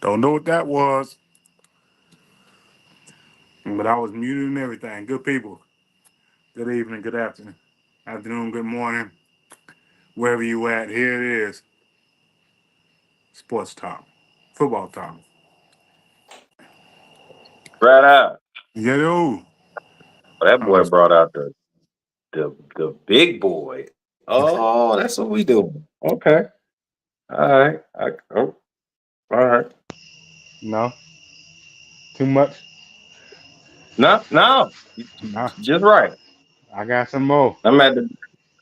Don't know what that was, but I was muted and everything. Good people. Good evening, good afternoon, good morning, wherever you at. Here it is. Sports talk. Football talk. Right out. Yeah, yo. Well, that I'm boy just brought out the big boy. Oh, that's what we doing. Okay. All right. All right. no too much. No, no. Nah, Just right. I got some more. I'm at the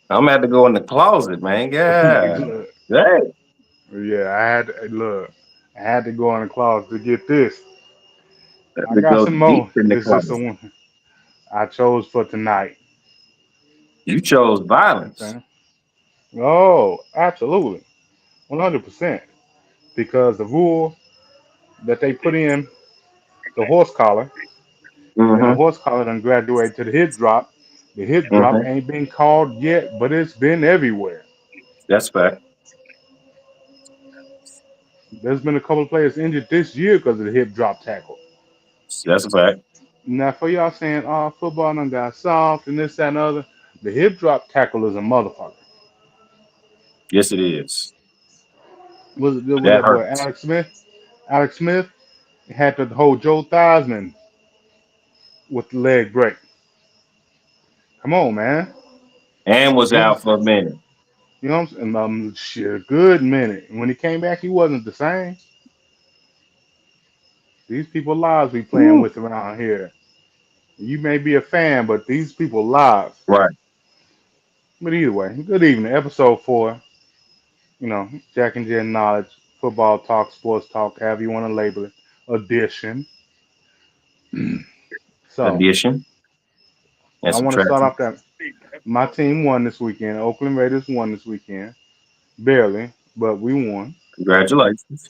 I'm at to go in the closet, man. Yeah. Look, Hey. yeah, look. I had to go in the closet to get this. Had I to got go some deep more. in the This is the closet. one I chose for tonight. You chose violence. Okay. Oh, absolutely, 100%. Because the rule that they put in the horse collar, and then the Mm-hmm. horse collar done graduate to the hip drop. The hip drop Mm-hmm. ain't been called yet, but it's been everywhere. That's fact. There's been a couple of players injured this year because of the hip drop tackle. That's a fact. Now, for y'all saying, oh, football done got soft and this, that, and other, the hip drop tackle is a motherfucker. Yes, it is. Was That that boy hurts. Alex Smith? Alex Smith had to hold Joe Theismann with the leg break. Come on, man. And was You know, out for a minute. you know what I'm saying? Shit, a good minute. When he came back, he wasn't the same. These people lives we playing Woo. with around here. You may be a fan, but these people lives. Right. But either way, good evening. Episode 4. Jack and Jen Knowledge, football talk, sports talk, however you want to label it. Edition. So Addition and I want to start subtraction. off that my team won this weekend. Oakland Raiders won this weekend. Barely, but we won. Congratulations.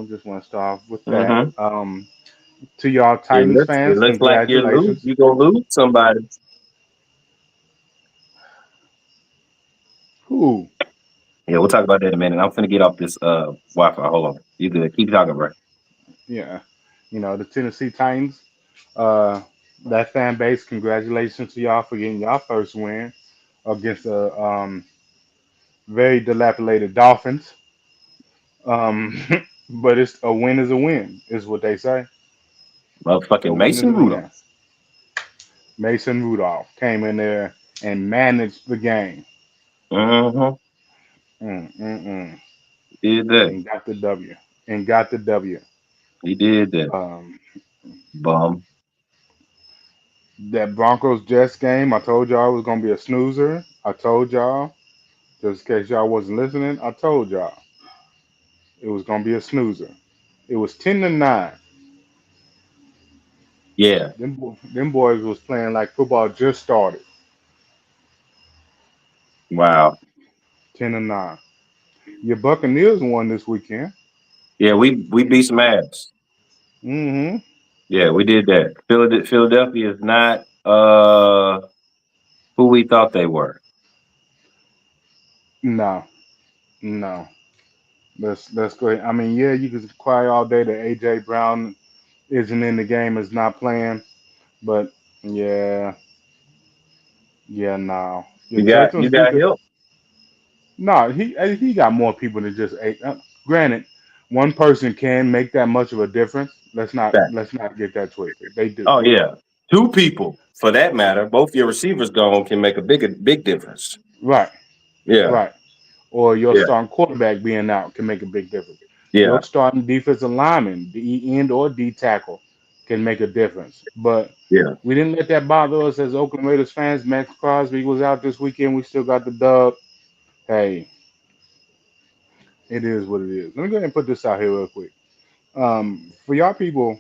Just want to start off with that. Mm-hmm. To y'all It Titans looks it fans, looks like congratulations. you're gonna lose somebody. Who? Yeah, we'll talk about that in a minute. I'm finna get off this Wi-Fi. Hold on. You good. Keep talking, bro. Yeah, the Tennessee Titans. Uh, that fan base, congratulations to y'all for getting y'all first win against the very dilapidated Dolphins. Um, but it's a win is a win, is what they say. A Motherfucking win is Mason a Rudolph. win. Mason Rudolph came in there and managed the game. Mm-hmm. Mm. Did that. And got the W. And got the W. He did that. Um, Bum. that Broncos Jets game, I told y'all it was gonna be a snoozer. I told y'all, just in case y'all wasn't listening, I told y'all it was gonna be a snoozer. It was 10-9. Yeah. Them boys was playing like football just started. Wow. 10-9. Your Buccaneers won this weekend. Yeah, we beat some ass. Mm-hmm. Yeah, we did that. Philadelphia is not who we thought they were. No, no. Let's go ahead. I mean, yeah, you can cry all day that AJ Brown isn't in the game, is not playing, but yeah, yeah, no. The You Texans got defense. help. No, he got more people than just eight. Granted, one person can make that much of a difference. Let's not get that twisted. They do. Oh yeah, two people for that matter. Both your receivers gone can make a big difference. Right, Yeah, right. Or your yeah, starting quarterback being out can make a big difference. yeah, Your starting defensive lineman, D end or D tackle, can make a difference. But yeah. we didn't let that bother us as Oakland Raiders fans. Max Crosby was out this weekend. We still got the dub. Hey, it is what it is. Let me go ahead and put this out here real quick. For y'all people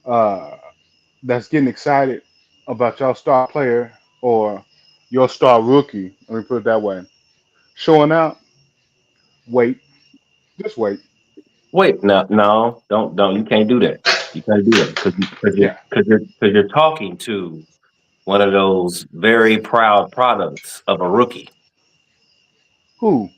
uh, that's getting excited about your star player or your star rookie, let me put it that way, showing out, wait, just wait. Wait, no, no, don't. You can't do that. You can't do that Yeah. because you're talking to one of those very proud products of a rookie, Who?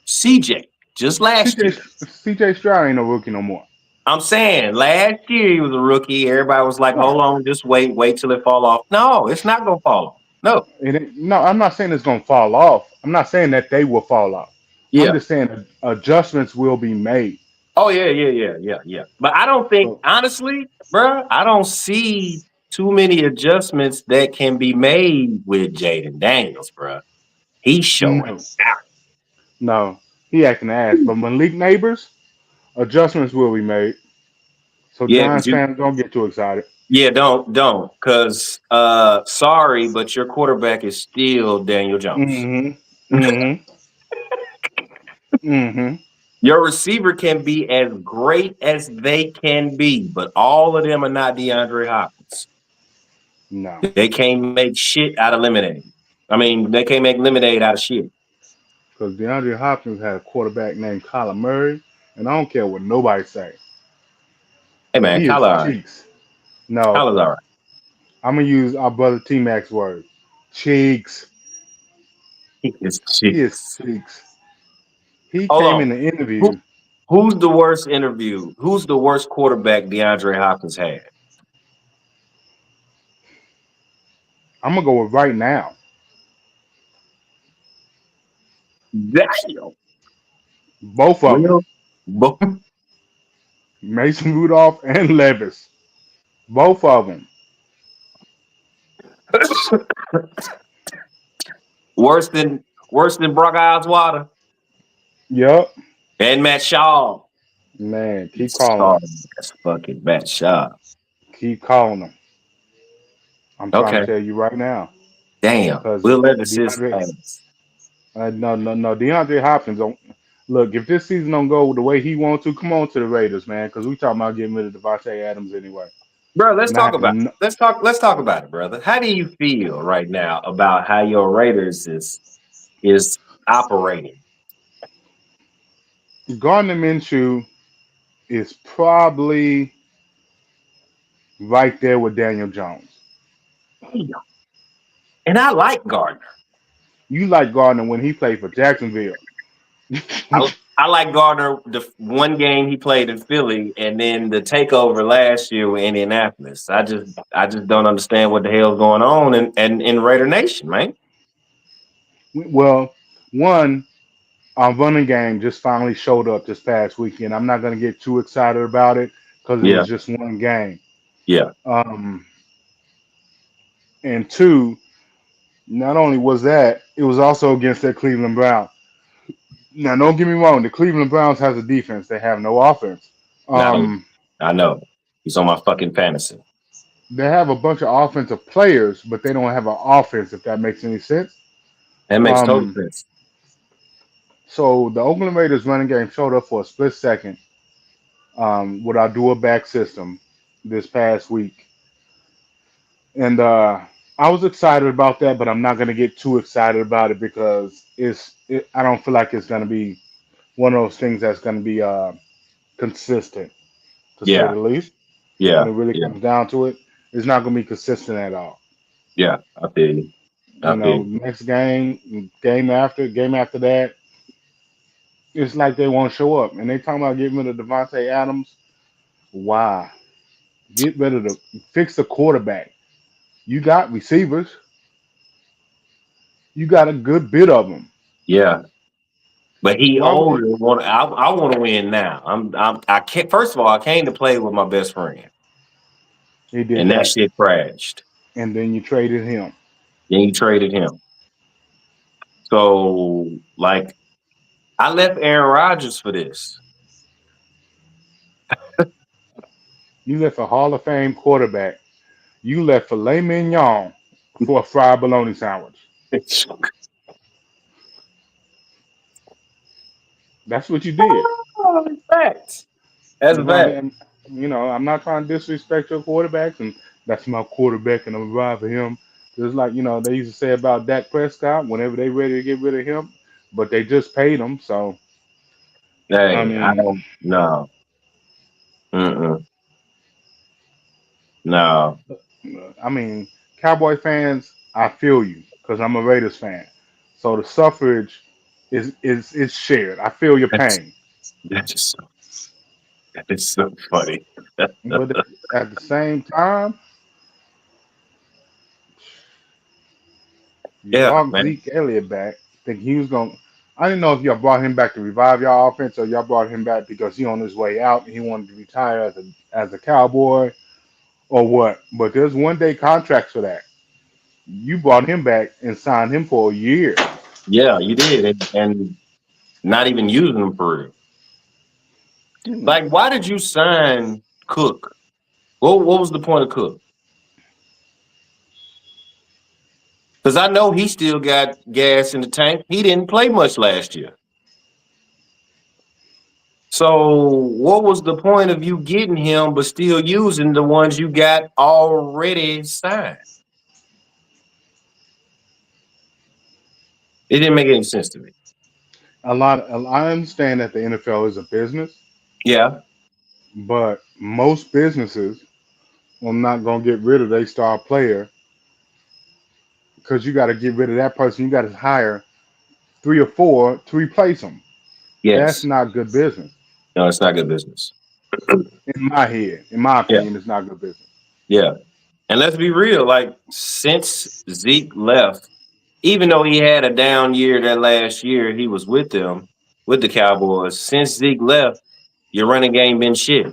CJ. just last CJ year. CJ Stroud ain't no rookie no more. I'm saying last year he was a rookie. Everybody was like, Right. hold on, just wait till it fall off. No, it's not gonna fall off. No. No, I'm not saying it's gonna fall off. I'm not saying that they will fall off. I'm Yeah. just saying adjustments will be made. Oh yeah. But I don't think So honestly, bro, I don't see too many adjustments that can be made with Jaden Daniels, bro. He's showing no, out. no, he acting ass. But Malik Neighbors, adjustments will be made. So Yeah, because Giants you fans don't get too excited. yeah, don't. Cause sorry, but your quarterback is still Daniel Jones. Mm-hmm. Mm-hmm. Mm-hmm. Your receiver can be as great as they can be, but all of them are not DeAndre Hopkins. No. They can't make shit out of lemonade. I mean, they can't make lemonade out of shit. Because DeAndre Hopkins had a quarterback named Kyler Murray, and I don't care what nobody say. Hey man, He is Kyler, all right. cheeks. No, Kyler's all right. I'm gonna use our brother T Mac's word. Cheeks. It's He is cheeks. cheeks. He Hold came in on. the Who interview. who's the worst interview? Who's the worst quarterback DeAndre Hopkins had? I'm gonna go with right now. Damn. Both of them, Well, bo- Mason Rudolph and Levis. Both of them. worse than Brock Osweiler Yup. and Matt Shaw. Man, keep calling them. Sorry, that's fucking Matt Shaw. Keep calling them. I'm trying to Okay. tell you right now. Damn. Because Will Levis is DeAndre, ass. no. DeAndre Hopkins don't look. If this season don't go the way he wants to, come on to the Raiders, man. Because we talking about getting rid of Devontae Adams anyway. Bro, let's Not talk about having it. Let's talk about it, brother. How do you feel right now about how your Raiders is operating? Gardner Minshew is probably right there with Daniel Jones. Damn. And I like Gardner. You like Gardner when he played for Jacksonville. I like Gardner the one game he played in Philly and then the takeover last year with Indianapolis. I just don't understand what the hell's going on in Raider Nation, man. Well, one, our running game just finally showed up this past weekend. I'm not going to get too excited about it because it Yeah, was just one game. yeah, Um, and two, not only was that, it was also against that Cleveland Browns. Now, don't get me wrong, the Cleveland Browns has a defense. They have no offense. I don't. Um, I know he's on my fucking fantasy. they have a bunch of offensive players, but they don't have an offense, if that makes any sense. That makes total Um, sense. so the Oakland Raiders running game showed up for a split second with our dual back system this past week. And I was excited about that, but I'm not going to get too excited about it because I don't feel like it's going to be one of those things that's going to be consistent, to say Yeah, the least. When yeah, it really yeah, comes down to it, it's not going to be consistent at all. yeah. I feel you. I You feel know, you. next game, game after that, it's like they won't show up. And they talking about getting rid of Devontae Adams. Why? Get rid of fix the quarterback. You got receivers. You got a good bit of them. Yeah, but he Why would older. you? I want to win now. I can't. First of all, I came to play with my best friend, He did and that that, shit crashed. and then you traded him. Then you traded him. So like, I left Aaron Rodgers for this. You left a Hall of Fame quarterback. You left filet mignon for a fried bologna sandwich. That's That's what you did. facts. That's a You know, fact. I'm not trying to disrespect your quarterbacks, and that's my quarterback, and I'm riding for him. Just like they used to say about Dak Prescott whenever they ready to get rid of him, but they just paid him. So I Hey, I mean, don't. No. Mm-mm. No. I mean, Cowboy fans, I feel you because I'm a Raiders fan. So the suffrage is shared. I feel your That's pain, that's just so, that is so funny. but at the same time, you Yeah, brought man. Zeke Elliott back. Think he was going. I didn't know if y'all brought him back to revive y'all offense or y'all brought him back because he on his way out and he wanted to retire as a Cowboy or what. But there's 1 day contracts for that. You brought him back and signed him for a year. Yeah, you did, and not even using them for real. Hmm. Like, why did you sign Cook? What was the point of Cook? Because I know he still got gas in the tank. He didn't play much last year. So what was the point of you getting him but still using the ones you got already signed? It didn't make any sense to me. I understand that the NFL is a business, Yeah. but most businesses are not gonna get rid of their star player because you got to get rid of that person. You got to hire 3 or 4 to replace them. That's Yes. not good business. No, it's not good business. In my head, in my Yeah. opinion, it's not good business. Yeah. And let's be real, like since Zeke left, even though he had a down year that last year he was with them, with the Cowboys, since Zeke left, your running game been shit.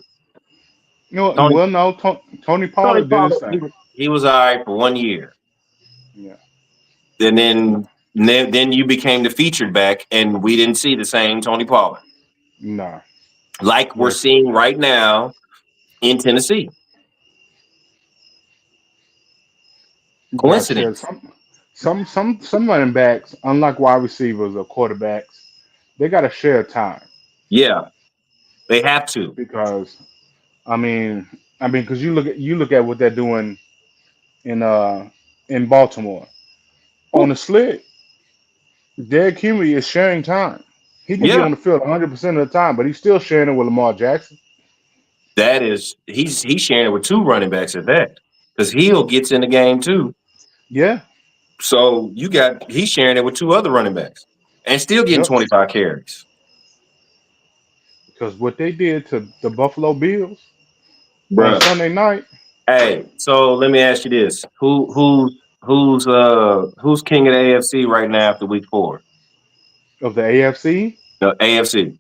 You know, Tony well, no, Tony Tony Pollard did his Pollard, thing. he was all right for 1 year. Yeah, And then you became the featured back, and we didn't see the same Tony Pollard nah. like we're Well, seeing right now in Tennessee. you got to share Coincidence? some running backs, unlike wide receivers or quarterbacks, they got to share time Yeah, they have to. because I mean, because you look at what they're doing in in Baltimore on the slit. Derrick Henry is sharing time. He can be Yeah, on the field 100% of the time, but he's still sharing it with Lamar Jackson. that is he's sharing it with two running backs at that because Hill gets in the game too. Yeah, So he's sharing it with two other running backs and still getting yep. 25 carries. Because what they did to the Buffalo Bills on Bruh. Sunday night Hey, so let me ask you this: who's king of the AFC right now after week 4? of the AFC, The AFC.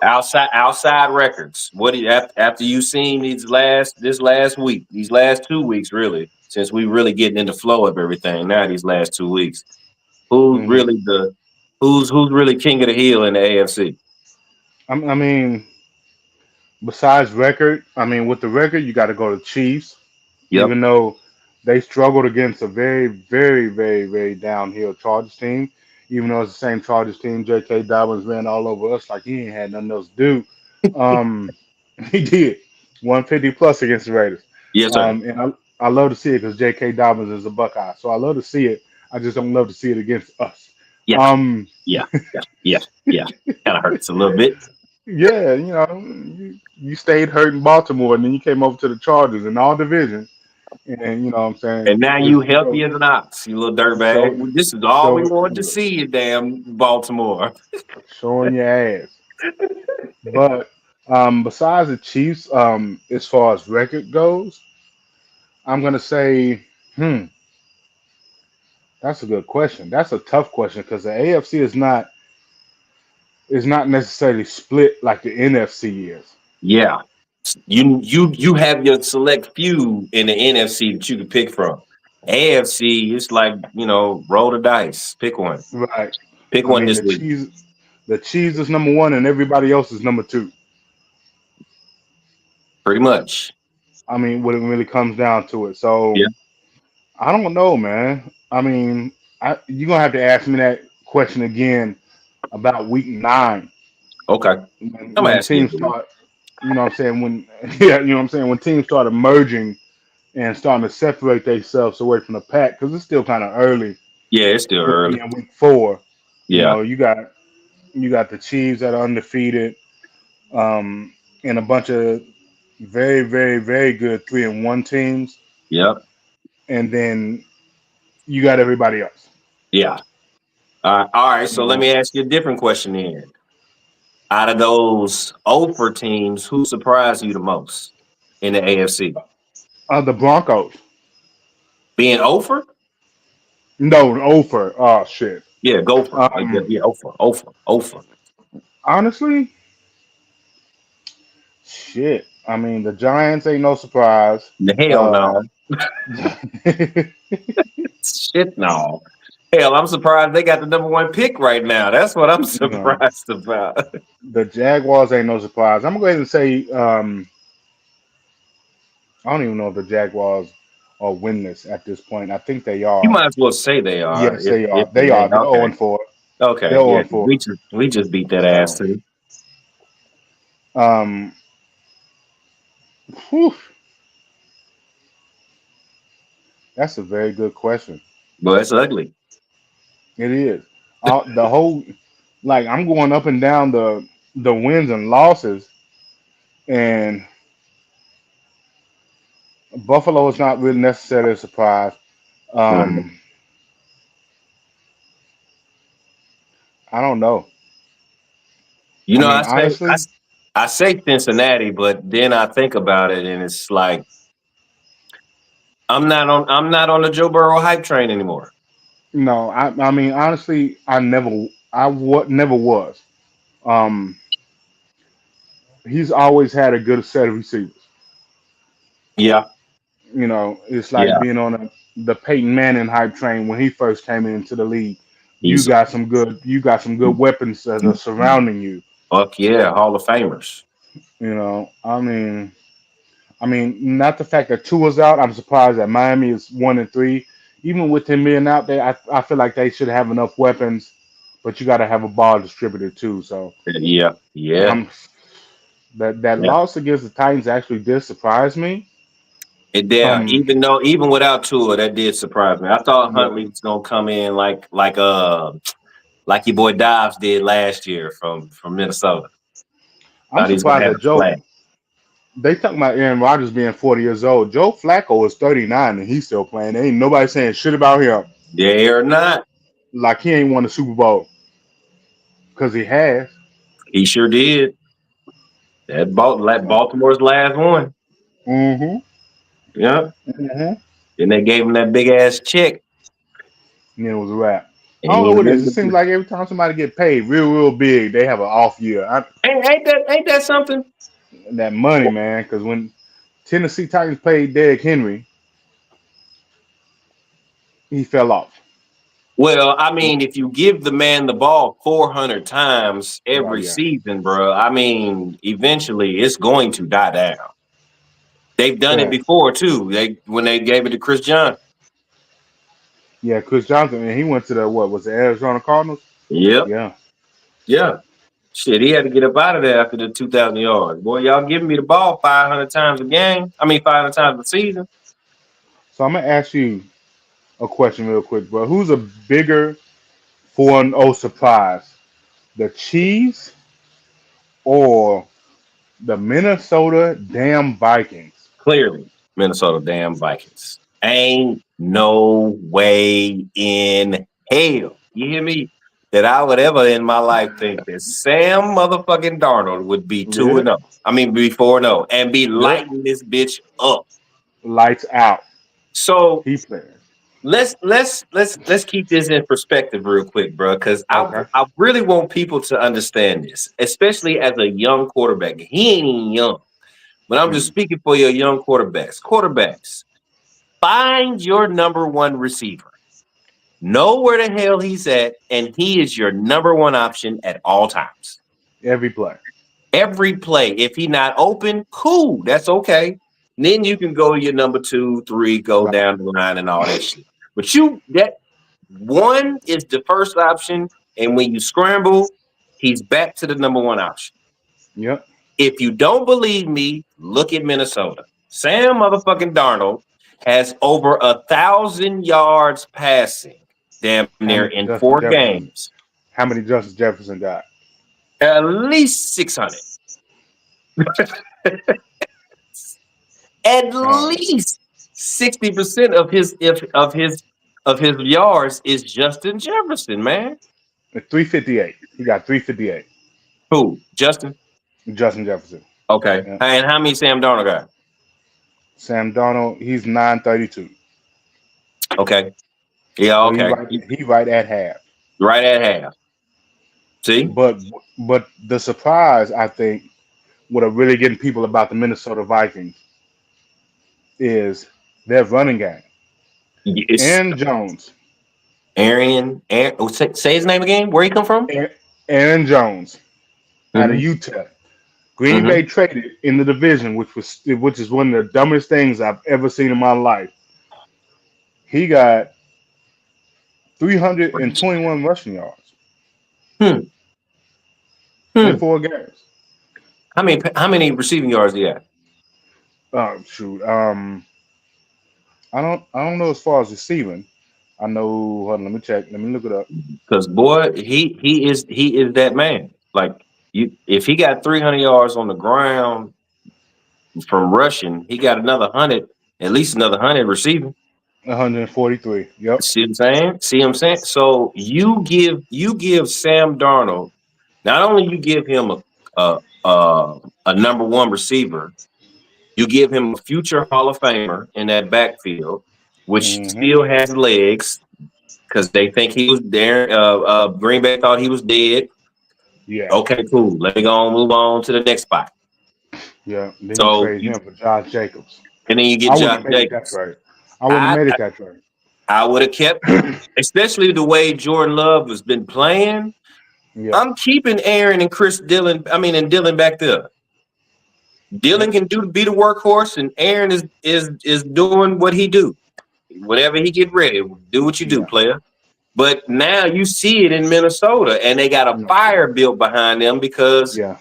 Outside records. What do you after you seen this last week, these last 2 weeks, really, since we really getting in the flow of everything now, these last 2 weeks, who's hmm really the who's really king of the hill in the AFC? I mean, besides record, with the record, you got to go to Chiefs, Yep. even though they struggled against a very, very, very, very downhill Chargers team. Even though it's the same Chargers team, J.K. Dobbins ran all over us like he ain't had nothing else to do. Um, he did 150 plus against the Raiders. Yes, sir. And I love to see it because J.K. Dobbins is a Buckeye, so I love to see it. I just don't love to see it against us. Yeah, Um, yeah, yeah, yeah, yeah. Kind of hurts a little bit. yeah, you stayed hurt in Baltimore, and then you came over to the Chargers in all divisions, and you know what I'm saying. And now you Just healthy as an ox, you little show, dirtbag. This is all we show, wanted to see in damn Baltimore. showing your ass. But besides the Chiefs, as far as record goes, I'm gonna say, that's a good question. That's a tough question because the AFC is not necessarily split like the NFC is. Yeah. You have your select few in the NFC that you can pick from. AFC, it's like, roll the dice. Pick one. Right. Pick I one mean, this week. the Chiefs is number one, and everybody else is number two. Pretty much. When it really comes down to it. So Yeah. I don't know, man. You're gonna have to ask me that question again about week 9 Okay. I'm when asking you teams every week. start. You know what I'm saying? When yeah, you know what I'm saying? When teams start emerging and starting to separate themselves away from the pack, because it's still kind of early Yeah, it's still with early. being week 4. Yeah. You got the Chiefs that are undefeated, and a bunch of very, very, very good 3-1 teams, Yep. and then you got everybody else. Yeah. All right. You So let know, me ask you a different question then. Out of those over teams, who surprised you the most in the AFC? the Broncos. Being over? No, over. Oh shit. Yeah, Gopher. Yeah, Um, yeah, Ofer. honestly, shit. I mean, the Giants ain't no surprise. The hell Uh, no. Shit no. Hell, I'm surprised they got the number one pick right now. That's what I'm you know, surprised about. the Jaguars ain't no surprise. I'm gonna go ahead and say, I don't even know if the Jaguars are winless at this point. I think they You are. might as well say they are. Yes, they If are. they They are. ain't They're 0 okay. and 4. They're Okay, 0 yeah. and 4. We just beat that ass So, too. um, whew, that's a very good question. But it's ugly. It is. The whole, like, I'm going up and down the wins and losses, and Buffalo is not really necessarily a surprise. Mhm. Um, I don't know. You I know, mean, honestly, I say Cincinnati, but then I think about it and it's like I'm not on the Joe Burrow hype train anymore. no. I mean, honestly, never was. Um, he's always had a good set of receivers. Yeah, You know, it's like yeah. being on the Peyton Manning hype train when he first came into the league. He's You got some good weapons that are surrounding you. fuck yeah, Hall of Famers. You know, I mean, not the fact that Tua's out. I'm surprised that Miami is 1-3. Even with him being out there, I feel like they should have enough weapons, but you got to have a ball distributor too. So Yeah, yeah, I'm that yeah. loss against the Titans actually did surprise me. It did. Um, Even without Tua, that did surprise me. I thought yeah, Huntley was gonna come in like your boy Dobbs did last year from Minnesota. I'm Thought he was gonna surprised have that a flag. They talking about Aaron Rodgers being 40 years old. Joe Flacco is 39 and he's still playing. Ain't nobody saying shit about him. They or not. Like he ain't won a Super Bowl because he has. He sure did. Like So, Baltimore's last one. mm-hmm. Yeah. Mm-hmm. Then they gave him that big ass check, And it was a wrap. I and don't he know what it is. It lived. seems like every time somebody get paid real big, they have an off year. Ain't that something? That money, man. Because when Tennessee Titans played Derrick Henry, he fell off. Well, I mean, if you give the man the ball 400 times Well, every yeah, season, bro, I mean, eventually it's going to die down. They've done it fair. before too. They when they gave it to Chris Johnson. Yeah, Chris Johnson, and he went to the what was the Arizona Cardinals? Yep. Yeah. Yeah. Shit, he had to get up out of there after the 2,000 yards. Boy, y'all giving me the ball 500 times a game. I mean, 500 times a season. So I'm gonna ask you a question real quick, bro. Who's a bigger 4-0 surprise? The Chiefs or the Minnesota damn Vikings? Clearly, Minnesota damn Vikings. Ain't no way in hell. You hear me? That I would ever in my life think that Sam motherfucking Darnold would be 2 Yeah, and 0. I mean, be 4-0 and be yeah. lighting this bitch up. Lights out. So He playing. let's keep this in perspective real quick, bro. Because Okay. I really want people to understand this, especially as a young quarterback. He ain't even young, but I'm just Hmm. speaking for your young quarterbacks. Quarterbacks, find your number one receiver. Know where the hell he's at, and he is your number one option at all times. Every play. Every play. If he not open, cool. That's okay. Then you can go your number 2, 3, go Right. down the line and all that shit. But that one is the first option, and when you scramble, he's back to the number one option. Yep. If you don't believe me, look at Minnesota. Sam motherfucking Darnold has over 1,000 yards passing, damn How near many in Justin 4 Jefferson? games. How many Justin Jefferson got? At least 600. At Oh, least 60% of his yards is Justin Jefferson, man. At 358. He got 358. Who? Justin? Justin Jefferson. Okay. Yeah. And how many Sam Darnold got? Sam Donald, he's 932. Okay. Yeah, So okay. he right at half. Right at half. See? But but the surprise, I think, what are really getting people about the Minnesota Vikings is their running game. It's Aaron Jones. say his name again. Where he come from? Aaron Jones out of Mm-hmm. Utah. Green Mm-hmm. Bay traded in the division, which is one of the dumbest things I've ever seen in my life. He got 321 rushing yards Hmm. in Hmm. 4 games. How many receiving yards he had? Oh shoot. I don't know as far as receiving. I know. Hold on, let me check. Let me look it up. Because boy, he is that man. Like if he got 300 yards on the ground from rushing, he got another 100, at least another 100 receiving. 143. Yep. See what I'm saying? See what I'm saying? So you give Sam Darnold, not only you give him a number one receiver, you give him a future Hall of Famer in that backfield, which Hmm. still has legs because they think he was there. Green Bay thought he was dead. Yeah. Okay, cool. Let me go on, move on to the next spot. Yeah. Then you So trade him for Josh Jacobs. and then you I get wouldn't Josh have made it that Jacobs. trade. I wouldn't have I made it that trade. I would have kept, especially the way Jordan Love has been playing. Yeah. I'm keeping Aaron and Chris Dillon. I mean, and Dillon back there. Yep. Dillon can be the workhorse, and Aaron is doing what he do. Whatever he get ready, do what you do, Yeah. player. But now you see it in Minnesota, and they got a Yeah. fire built behind them because Yeah.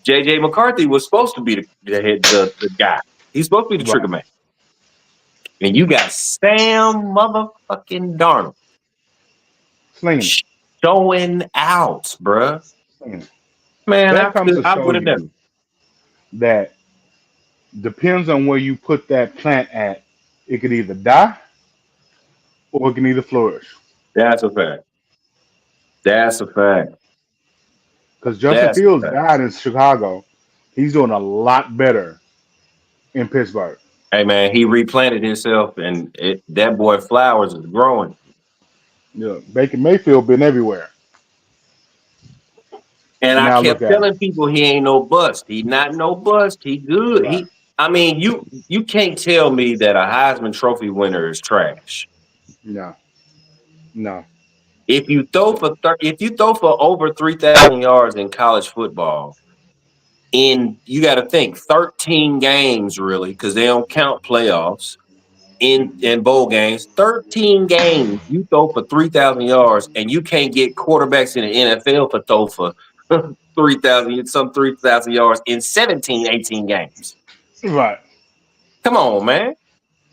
JJ McCarthy was supposed to be the guy. He's supposed to be the trigger Right. man. And you got Sam motherfucking Darnold Slinging it. showing out, bruh. Slinging it. Man, That comes to I show would have never. you that depends on where you put that plant at. It could either die or it can either flourish. That's a fact. That's a fact. Because Justin That's a Fields fact. died in Chicago. He's doing a lot better in Pittsburgh. Hey man, he replanted himself, and that boy Flowers is growing. Yeah. Baker Mayfield been everywhere. And And I now look kept at him. telling people he ain't no bust. He not no bust. He good. Right. I mean, you can't tell me that a Heisman Trophy winner is trash. No. No. If you throw for over 3,000 yards in college football, you got to think 13 games really, because they don't count playoffs in bowl games. 13 games, you throw for 3,000 yards, and you can't get quarterbacks in the NFL for throw for 3,000 yards in 17, 18 games. Right. Come on, man.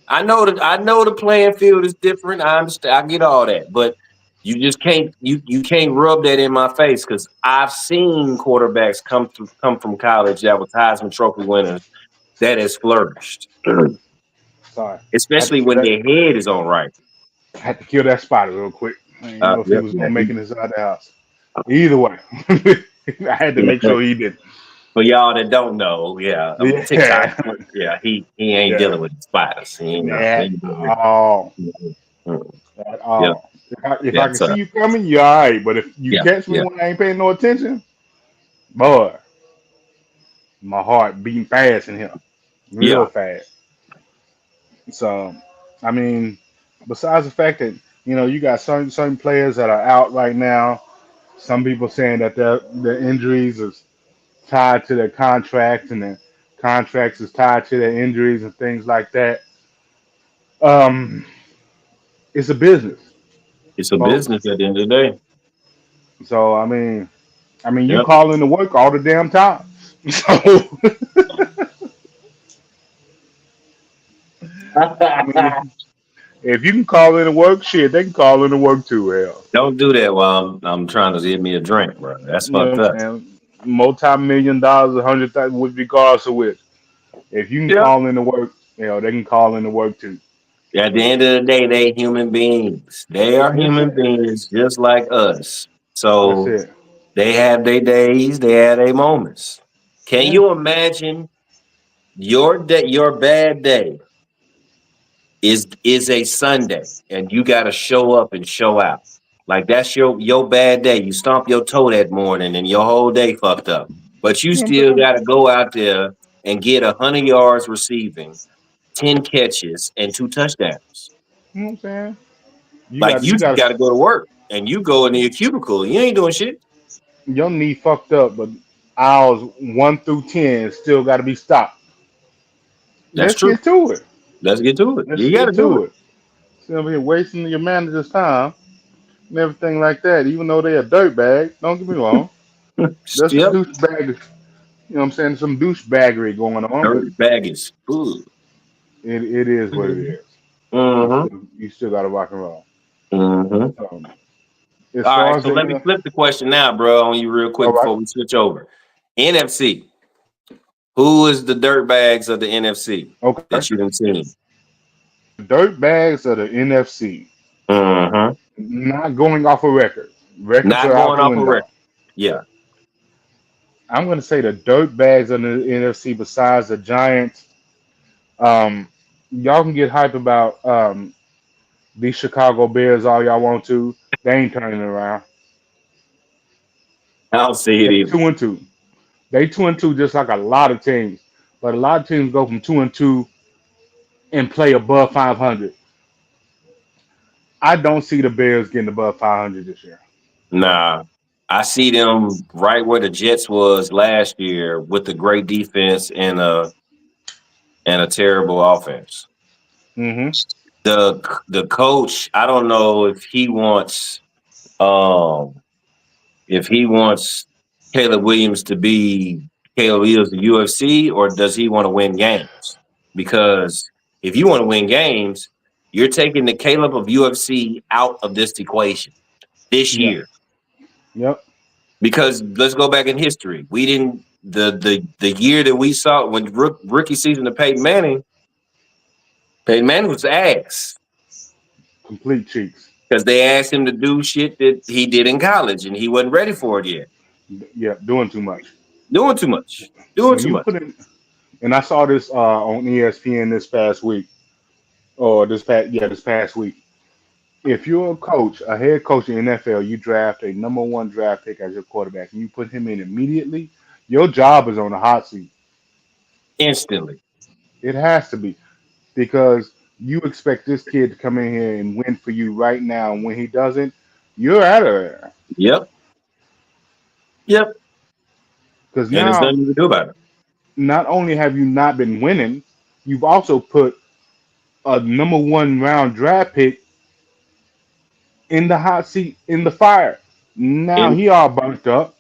I know the playing field is different. I understand. I get all that, but you just can't rub that in my face because I've seen quarterbacks come from college that was Heisman Trophy winners that has flourished, Sorry. I had to especially kill when that. their head is on right. I had to kill that spider real quick. I didn't know if he Yep, was yeah, gonna make it inside the house. Either way, I had to make yeah. sure he did. For y'all that don't know, yeah, TikTok, Yeah. yeah, he ain't Yeah. dealing with spiders. He ain't know. He At ain't doing it. all. Mhm. At Yeah, all. If I yeah, can see so you coming, you're all right. But if you yeah, catch me yeah, when I ain't paying no attention, boy, my heart beating fast in here, real yeah. fast. So, I mean, besides the fact that you got certain players that are out right now. Some people saying that their injuries is tied to their contracts, and their contracts is tied to their injuries and things like that. Um, it's a business, It's a folks. business at the end of the day. So I mean, you Yep. call into work all the damn time. So I mean, if you can call into work, shit, they can call into work too. Hell, Don't do that while I'm trying to get me a drink, bro. That's you know fucked what up. I'm saying? Multi-million dollars, 100,000, with regards to which, if you can Yeah. call into work, they can call into work too. At the end of the day, they human beings. They are Yes, human sir. beings just like us. That's So it. they have their days, they have their moments. Can Yeah. you imagine your bad day is a Sunday and you got to show up and show out. Like that's your bad day. You stomp your toe that morning and your whole day fucked up. But you You know what still I'm saying? got to go out there and get 100 yards receiving, 10 catches, and 2 touchdowns. You know what I'm saying? Like you You just got got to go to work and you go in the cubicle. You ain't doing shit. your knee fucked up, but aisles 1 through 10 still got to be stopped. That's Let's true. get to it. Let's get to it. Let's You got to get do to it. So you're wasting your manager's time and everything like that, even though they're a dirtbag. Don't get me wrong. it. There's some Yep. douchebag, you know what I'm saying? Some douchebaggery going on, but Dirty baggage. Ooh. it is what it is. Mm-hmm. You still got to rock and roll. Mm-hmm. As All far right, as so let me the flip the question now, bro, on you real quick all right, before we switch over. NFC. Who is the dirt bags of the NFC okay. that you didn't see? Dirt bags of the NFC, Mm-hmm. not going off a record. Records Not are out going the off a record. window. Yeah. I'm going to say the dirt bags of the NFC besides the Giants. Um, y'all can get hype about these Chicago Bears all y'all want to. They ain't turning around. I don't see it They either. 2-2. They 2-2 just like a lot of teams. But a lot of teams go from 2-2 and play above 500. I don't see the Bears getting above 500 this year. Nah. I see them right where the Jets was last year with a great defense and a terrible offense. Mm-hmm. The coach, I don't know um if he wants Caleb Williams to be Caleb Williams in UFC, or does he want to win games? Because if you want to win games, you're taking the Caleb of UFC out of this equation this Yeah. year. Yep. Because let's go back in history. We didn't the year that we saw when rookie season of Peyton Manning was ass Complete cheeks. because they asked him to do shit that he did in college and he wasn't ready for it yet. Yeah, doing too much. Doing too much. Doing When too you much. put in, and I saw this on ESPN this past week, or this past week. If you're a coach, a head coach in the NFL, you draft a number one draft pick as your quarterback, and you put him in immediately, your job is on the hot seat. Instantly. It has to be because you expect this kid to come in here and win for you right now, and when he doesn't, you're out of there. Yep. Yep. Because And there's now, nothing you can do about it. not only have you not been winning, you've also put a number one round draft pick in the hot seat in the fire. Now And he all burnt up,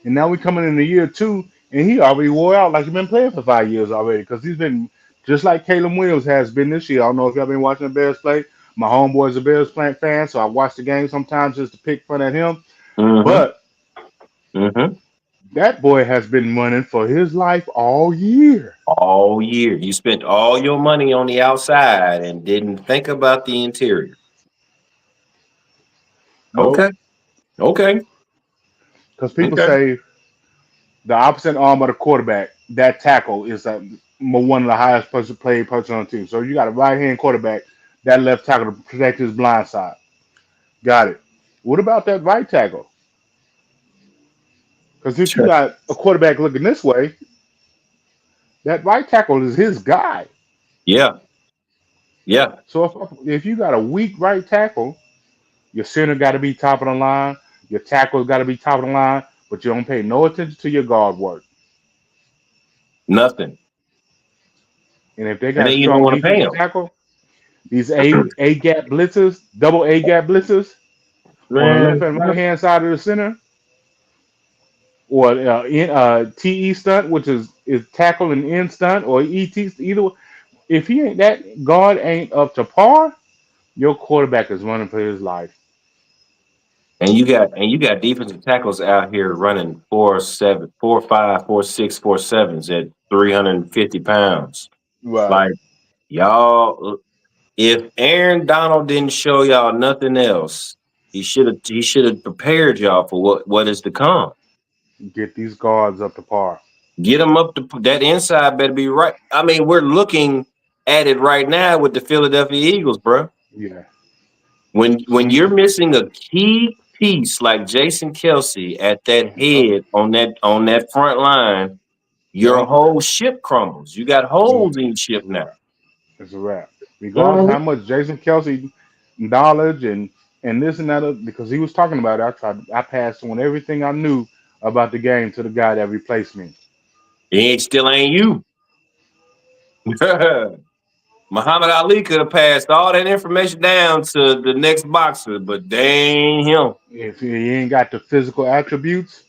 and now we coming in the year two, and he already wore out like he's been playing for 5 years already. Because he's been just like Caleb Williams has been this year. I don't know if y'all been watching the Bears play. My homeboy's a Bears fan, so I watch the game sometimes just to pick fun at him. mm-hmm, But mm-hmm. that boy has been running for his life all year. All year. You spent all your money on the outside and didn't think about the interior. Nope. Okay. Okay. Because people Okay. say the opposite arm of the quarterback, that tackle is one of the highest paid person on the team. So you got a right hand quarterback, that left tackle to protect his blind side. Got it. What about that right tackle? Because if you Sure. got a quarterback looking this way, that right tackle is his guy. Yeah. Yeah. So if you got a weak right tackle, your center got to be top of the line, your tackle's got to be top of the line, but you don't pay no attention to your guard work. Nothing. And if they And got a then you don't strong want to pay defensive him. tackle, these A gap blitzers, double A gap blitzers on the left Man. and right hand side of the center, or TE stunt, which is tackle and end stunt, or ET either. If he ain't that guard ain't up to par, your quarterback is running for his life. And you got defensive tackles out here running 4.7, 4.5, 4.6, 4.7s at 350 pounds. Right. Like y'all, if Aaron Donald didn't show y'all nothing else, He should have prepared y'all for what is to come. Get these guards up to par. Get them up to that inside better be right. I mean, we're looking at it right now with the Philadelphia Eagles, bro. Yeah. When you're missing a key piece like Jason Kelsey at that head on that front line, your whole ship crumbles. You got holes in your ship now. It's a wrap. Regardless of how much Jason Kelsey knowledge and this and that, because he was talking about it, I passed on everything I knew about the game to the guy that replaced me. It still ain't you. Muhammad Ali could have passed all that information down to the next boxer, but they ain't him. If he ain't got the physical attributes,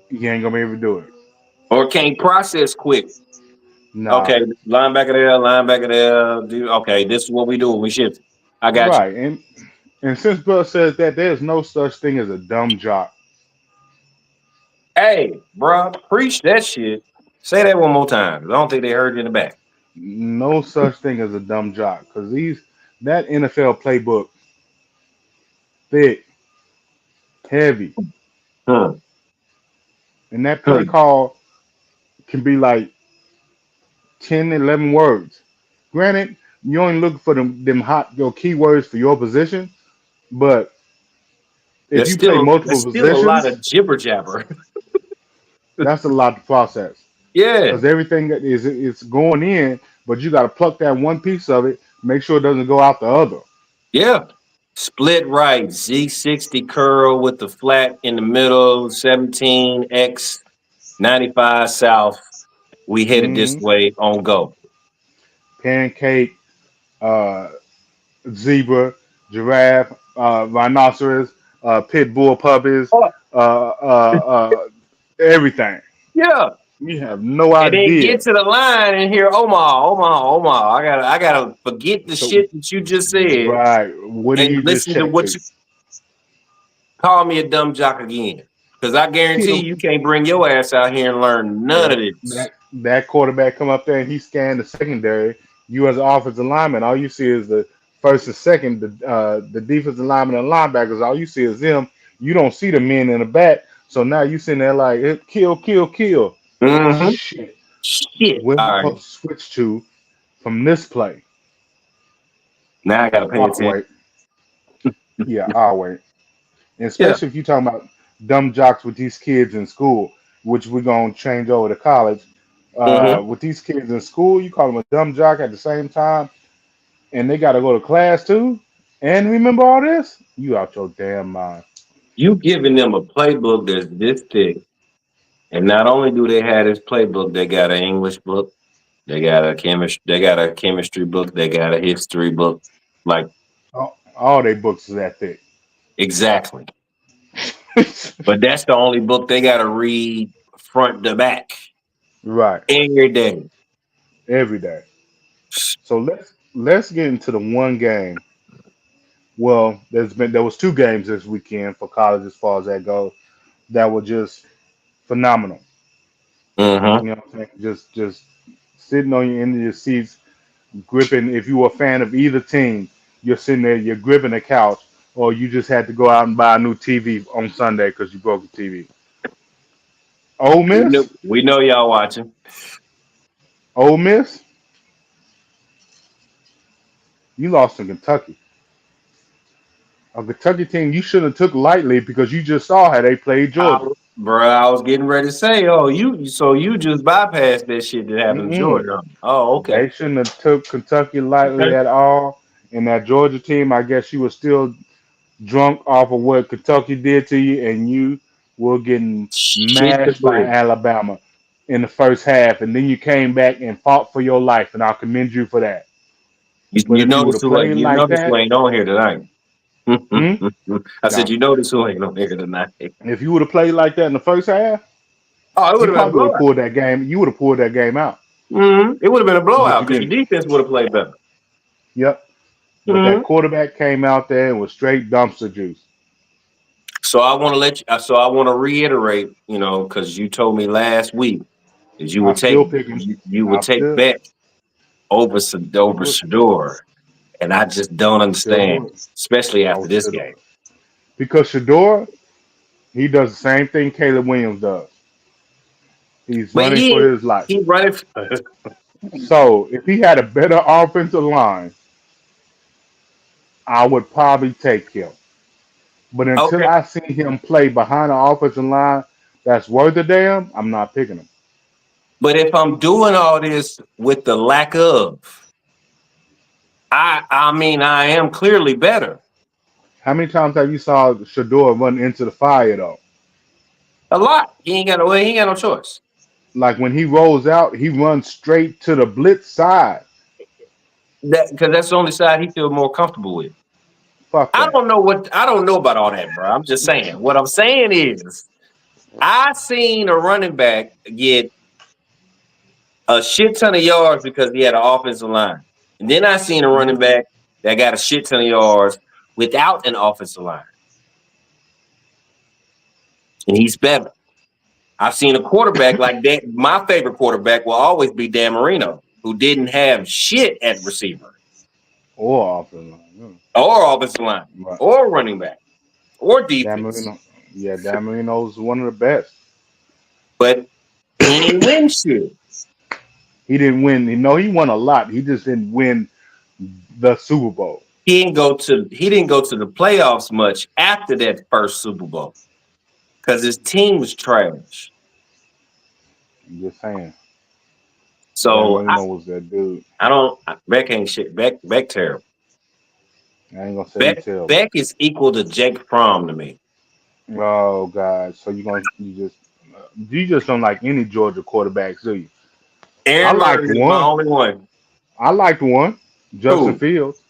he ain't gonna be able to do it. Or can't process quick. Nah. Okay, linebacker there. Okay, this is what we do. We shift. I got you. Right. And since Bill says that there's no such thing as a dumb jock. Hey, bro, preach that shit. Say that one more time. I don't think they heard you in the back. No such thing as a dumb jock. Because that NFL playbook, thick, heavy. Hmm. And that play call can be like 10, 11 words. Granted, you only look for them hot your keywords for your position, but if you play multiple There's still a lot of positions, jibber jabber. that's a lot to process. Yeah, Because everything that is it's going in, but you got to pluck that one piece of it, make sure it doesn't go out the other. yeah. Split right, Z60 curl with the flat in the middle, 17X 95 south. We headed this Hmm. way on go. Pancake, uh, zebra, giraffe, rhinoceros, pit bull puppies, Oh, everything. yeah. You have no And then idea. get to the line and hear Omaha. I gotta forget the So, shit that you just said right, what do and you just listen to check what to? you call me a dumb jock again. Because I guarantee Kill you can't bring your ass out here and learn none of that this. that quarterback come up there and he scanned the secondary. You as an offensive lineman, all you see is the first and second, the defensive lineman and linebackers. All you see is them. You don't see the men in the back. So now you sitting there like kill, kill, kill. Mm-hmm. Shit. Shit. Where am I All right. supposed to switch to from this play? Now I gotta pay I'll attention. wait. Yeah, I'll wait. And Yeah. especially if you're talking about dumb jocks with these kids in school, which we're gonna change over to college. Mm-hmm. With these kids in school, you call them a dumb jock at the same time, and they got to go to class too, and remember all this. You out your damn mind. You giving them a playbook that's this thick. And not only do they have this playbook, they got an English book, they got a chemistry book, they got a history book. Like All they books is that thick. exactly. But that's the only book they gotta read front to back Right, every day. every day. So let's get into the one game. Well, there was two games this weekend for college as far as that goes that were just phenomenal. Mm-hmm. You know what I'm saying? Just sitting on your end of your seats, gripping. If you were a fan of either team, you're sitting there, you're gripping the couch, or you just had to go out and buy a new TV on Sunday because you broke the TV. Ole Miss, We know y'all watching. Ole Miss, you lost in Kentucky. A Kentucky team you shouldn't have took lightly because you just saw how they played Georgia. I was getting ready to say, oh, you just bypassed that shit that happened in Mm-mm. Georgia. Oh, okay. They shouldn't have took Kentucky lightly Okay. at all. And that Georgia team, I guess you were still drunk off of what Kentucky did to you, and you were getting Shit the mashed by brick. Alabama in the first half, and then you came back and fought for your life, and I'll commend you for that. But You if you would notice have played you like notice who that, ain't on here tonight. hmm? I said No. you notice who ain't on here tonight. If you would have played like that in the first half, Oh, it would you have been a probably would have blowout. pulled that game. You would have pulled that game out, It would have been a but blowout you because your didn't. defense would have played better. Yep. But hmm that quarterback came out there and was straight dumpster juice. So I want to So I want to reiterate, because you told me last week that I still pick him. you would I take still. Beck over Shador. And I just don't Still understand, do it. especially I after would this still do game. it. Because Shador, he does the same thing Caleb Williams does. He's But running for his life. he running. So if he had a better offensive line, I would probably take him. But until Okay. I see him play behind the offensive line that's worth a damn, I'm not picking him. But if I'm doing all this with the lack of, I mean, I am clearly better. How many times have you saw Shador run into the fire though? A lot. He ain't got no choice. Like when he rolls out, he runs straight to the blitz side. Because that's the only side he feels more comfortable with. Fuck I that. don't know about all that, bro. I'm just saying. What I'm saying is, I seen a running back get a shit ton of yards because he had an offensive line, and then I seen a running back that got a shit ton of yards without an offensive line, and he's better. I've seen a quarterback like that. My favorite quarterback will always be Dan Marino, who didn't have shit at receiver Or offensive line. or offensive line Right. or running back or Dan defense, Marino. Yeah, Dan Marino's one of the best. but he didn't win shit. He didn't win. No, he won a lot. He just didn't win the Super Bowl. He didn't go to the playoffs much after that first Super Bowl because his team was trash. I'm just saying. Dan So Marino was that dude. I don't. Beck ain't shit. Beck terrible. I ain't gonna say he terrible. Beck is equal to Jake Fromm to me. Oh God! So you just don't like any Georgia quarterbacks, do you? I Aaron liked Murray is my one. only one. I liked one. Justin Who? Fields.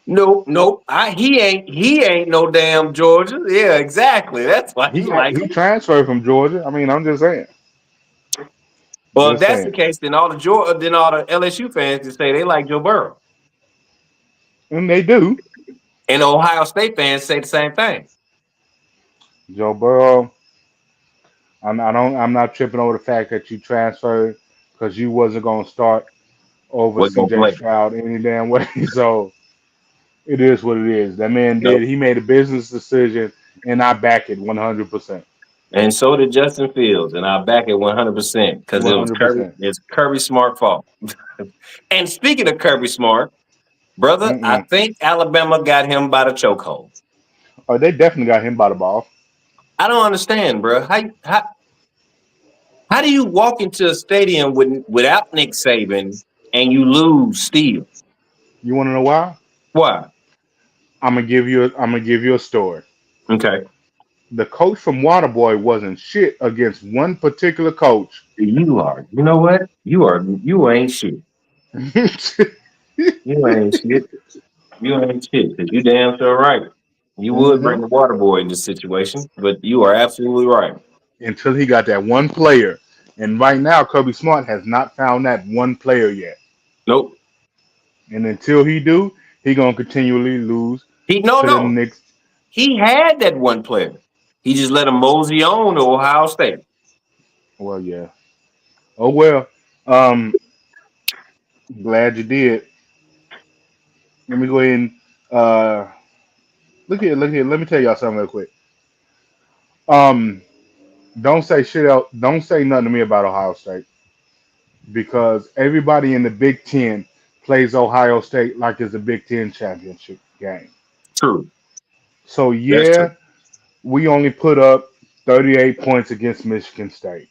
Nope. He ain't no damn Georgia. Yeah, exactly. That's why you like He him. transferred from Georgia. I mean, I'm just saying. Well, if Just that's the saying. case, then all the LSU fans can say they like Joe Burrow, And they do. and the Ohio State fans say the same thing. Joe Burrow. I'm not tripping over the fact that you transferred because you wasn't gonna start over We're gonna CJ play. Stroud any damn way. So it is what it is. That man did. Nope. He made a business decision, and I back it 100%. And so did Justin Fields, and I back it 100% because it was Kirby. 100%. It's Kirby Smart fault. And speaking of Kirby Smart, brother, I Mm-mm. think Alabama got him by the chokehold. Oh, they definitely got him by the ball. I don't understand, bro. How do you walk into a stadium without Nick Saban and you lose still? You want to know why? Why? I'm gonna give you a story. Okay. The coach from Waterboy wasn't shit against one particular coach. You are. You know what? You ain't shit. You ain't shit. You ain't shit. Because you damn sure right. You would hmm bring the water boy in this situation, but you are absolutely right. Until he got that one player, and right now Kirby Smart has not found that one player yet. Nope. And until he do, he gonna continually lose to the No. Knicks. He had that one player. He just let him mosey on to Ohio State. Well, yeah. Oh well. Um, glad you did. Let me go ahead and look here. Let me tell y'all something real quick. Um, don't say shit else. Don't say nothing to me about Ohio State because everybody in the Big Ten plays Ohio State like it's a Big Ten championship game. True. So That's true. yeah, we only put up 38 points against Michigan State.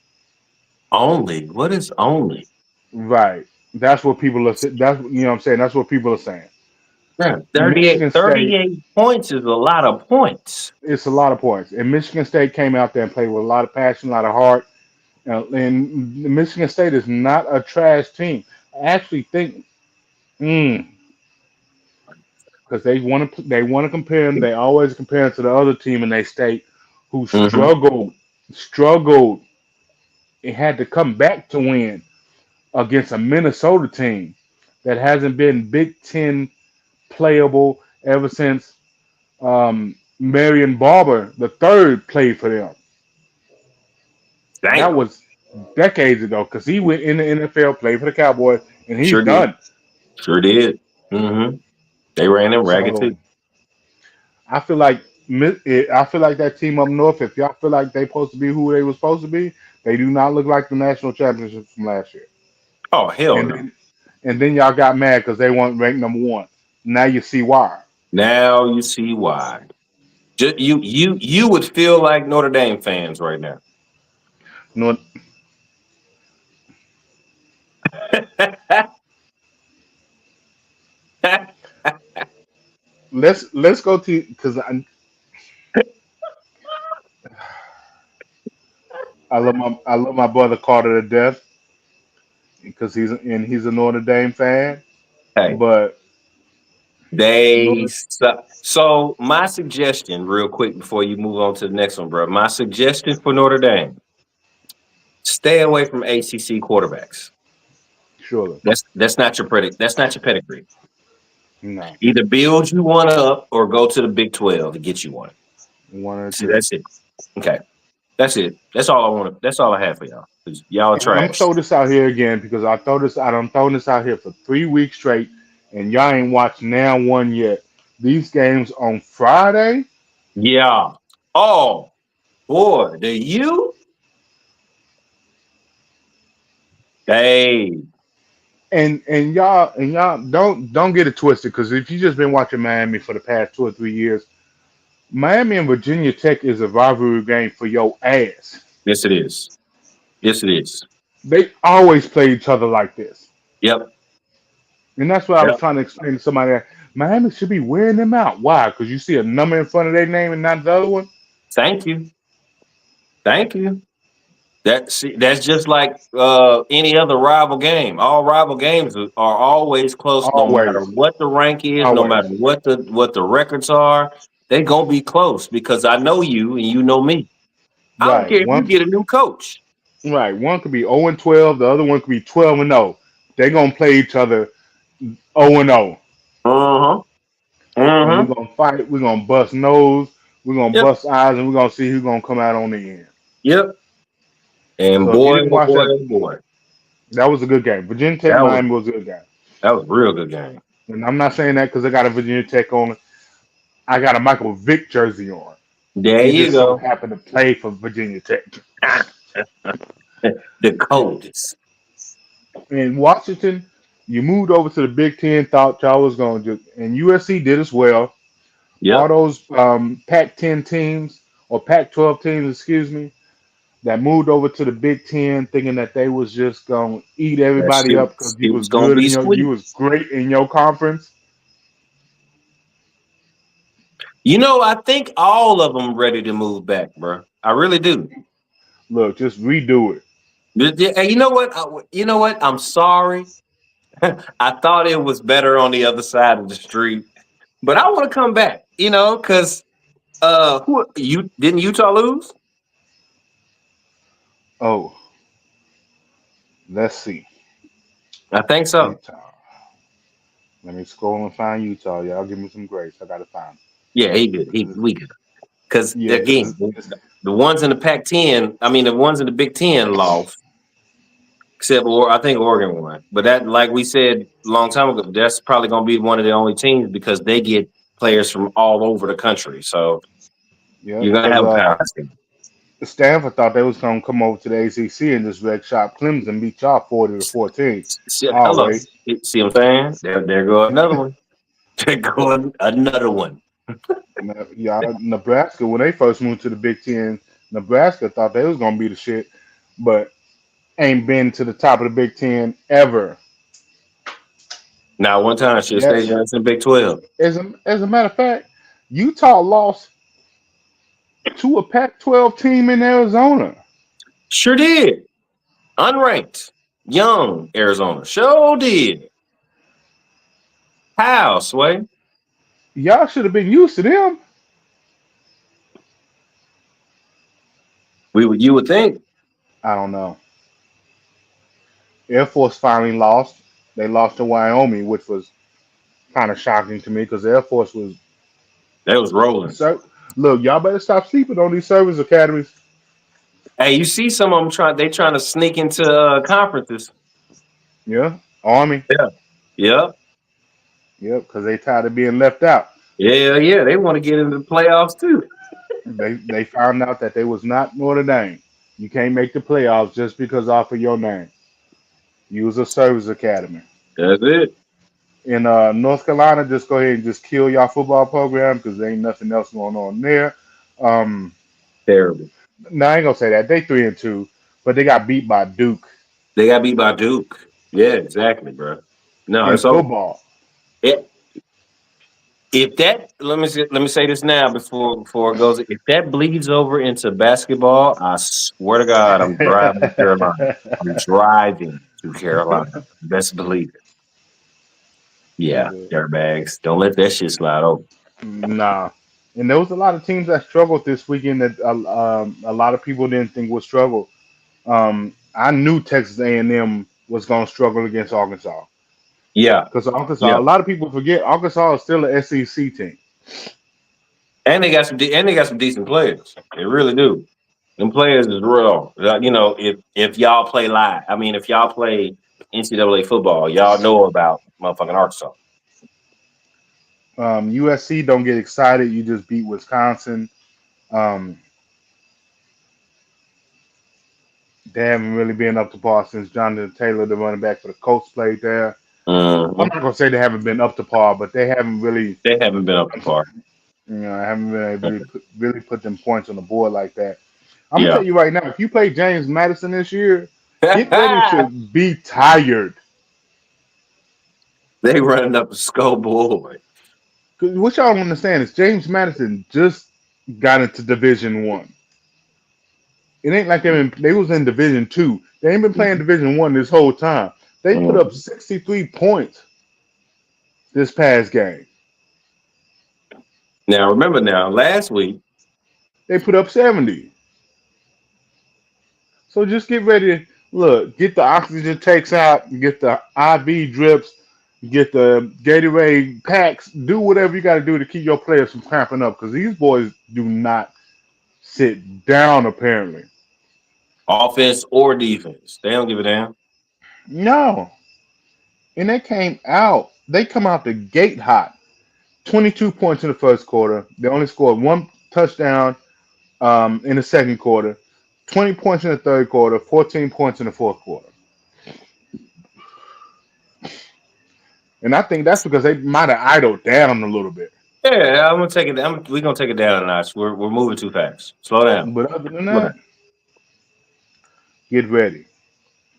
Only. What is only? Right. That's what people are. That's what I'm saying. That's what people are saying. Yeah, Michigan State. 38 points is a lot of points. It's a lot of points, and Michigan State came out there and played with a lot of passion, a lot of heart. And Michigan State is not a trash team. I actually think, because they want to compare them. They always compare them to the other team in their state, who Mm-hmm. struggled, and had to come back to win against a Minnesota team that hasn't been Big Ten playable ever since Marion Barber the third played for them. That Damn. was decades ago because he went in the NFL, played for the Cowboys, and he's Sure did. done. Sure did. Mm-hmm. They ran them ragged So too. I feel like I feel like that team up north. If y'all feel like they supposed to be who they were supposed to be, they do not look like the national championships from last year. Oh hell And no! then y'all got mad because they weren't ranked number one. Now you see why. Now you see why. Just, you would feel like Notre Dame fans right now. You know, let's go to because I love my brother Carter to death because he's a Notre Dame fan, Hey, but they Notre suck. So my suggestion, real quick, before you move on to the next one, bro. My suggestion for Notre Dame: stay away from ACC quarterbacks. surely That's not your predict. That's not your pedigree. no Either build you one up or go to the Big 12 to get you one. one or See, two. that's it. Okay, that's it. That's all I want. That's all I have for y'all. 'Cause y'all are And I'm gonna trash. throw this out here again because I'm throwing this out here for 3 weeks straight, and y'all ain't watched now one yet. These games on Friday, Yeah. Oh boy, the you. Hey, and y'all don't get it twisted because if you just been watching Miami for the past 2 or 3 years, Miami and Virginia Tech is a rivalry game for your ass. yes it is. Yes it is. They always play each other like this. Yep. And that's what I was Yep. trying to explain to somebody that Miami should be wearing them out. Why? Because you see a number in front of their name and not the other one? Thank you. Thank you. That's just like any other rival game. All rival games are always close, no matter Always. what the rank is, no matter Always. what the records are. They gonna be close because I know you and you know me. I don't Right. care if you One get a new coach. right. One could be 0 and 12, the other one could be 12 and 0. They're gonna play each other 0 and 0. Uh huh. And we're Uh huh. gonna fight, we're gonna bust nose, we're gonna Yep. bust eyes, and we're gonna see who's gonna come out on the end. Yep. And So if you boy, didn't oh watch boy, that, oh boy, that was a good game. Virginia Tech that was Miami was a good game. that was a real good game. And I'm not saying that because I got a Virginia Tech on. I got a Michael Vick jersey on. There He you just so go. happened to play for Virginia Tech. The coldest. In Washington, you moved over to the Big Ten, thought y'all was going to, and USC did as well. All Yep. those Pac-10 teams or Pac-12 teams, excuse me, that moved over to the Big Ten, thinking that they was just going to eat That everybody shit, up because you it was was gonna good be in you sweet. was great in your conference. You know, I think all of them ready to move back, bro. I really do. Look, just redo it. And you know what? You know what? I'm sorry. I thought it was better on the other side of the street, but I want to come back. You know, because who you didn't Utah lose? Oh, let's see. I think so. Utah. Let me scroll and find Utah. Y'all give me some grace. I gotta find Yeah, he good. We good. Because it. Yeah, again, because the ones in the Pac-10, I mean, the ones in the Big Ten lost. Except, or I think Oregon won. But that, like we said a long time ago, that's probably going to be one of the only teams because they get players from all over the country. So yeah, you're going to because have a power team. Stanford thought they was gonna come over to the ACC and just wreck shop Clemson and beat y'all 40-14. Oh Hello. wait, See what I'm saying? There go another one. There go another one. y'all Nebraska when they first moved to the Big Ten, Nebraska thought they was gonna be the shit, but ain't been to the top of the Big Ten ever. Now, one time, should have Yet, stayed in the Big 12. as a matter of fact, Utah lost to a Pac-12 team in Arizona. Sure did. Unranked. Young Arizona. Sure did. How, Sway? Y'all should have been used to them. You would think. I don't know. Air Force finally lost. They lost to Wyoming, which was kind of shocking to me because Air Force was. That was rolling. So, look, y'all better stop sleeping on these service academies. Hey, you see some of them trying to sneak into conferences. Yeah, Army. Yeah. Yeah. Yep, because they tired of being left out. Yeah, yeah, they want to get into the playoffs too. They found out that they was not Notre Dame. You can't make the playoffs just because off of your name. You was a service academy. That's it. In North Carolina, just go ahead and just kill y'all football program because there ain't nothing else going on there. Um, Terrible. no, I ain't gonna say that. They 3-2, but they got beat by Duke They got beat by Duke. Yeah, exactly, bro. No, in it's over. football. It, if that let me say this now before it goes. If that bleeds over into basketball, I swear to God, I'm driving to Carolina. I'm driving to Carolina. Best believe it. Yeah, dirtbags. Don't let that shit slide over. Nah. And there was a lot of teams that struggled this weekend that a lot of people didn't think would struggle. I knew Texas A&M was going to struggle against Arkansas Yeah, because Arkansas. yeah. A lot of people forget Arkansas is still an SEC team. And they got some decent players. They really do. Them players is real. You know, if y'all play live, I mean, if y'all play NCAA football, y'all know about motherfucking Arkansas. USC don't get excited. You just beat Wisconsin. Um, they haven't really been up to par since Jonathan Taylor, the running back for the Colts, played there. I'm Mhm. not gonna say they haven't been up to par, but they haven't really, They haven't been up to par. haven't been able to really put them points on the board like that. I'm gonna Yeah. tell you right now, if you play James Madison this year, get ready to be tired. They running up the scoreboard. Cause what y'all don't understand is James Madison just got into Division 1. It ain't like they was in Division 2. They ain't been playing Division 1 this whole time. They put up Mhm. 63 points this past game. Now remember, last week. They put up 70. So just get ready to look, get the oxygen takes out, get the IV drips, get the Gatorade packs, do whatever you got to do to keep your players from cramping up because these boys do not sit down apparently. Offense or defense. They don't give a damn. No. And they came out, they come out the gate hot. 22 points in the first quarter. They only scored one touchdown in the second quarter, 20 points in the third quarter, 14 points in the fourth quarter. And I think that's because they might have idled down a little bit. Yeah, I'm gonna take it. We're gonna take it down a notch. We're moving too fast. Slow down. But other than Slow down. that, get ready.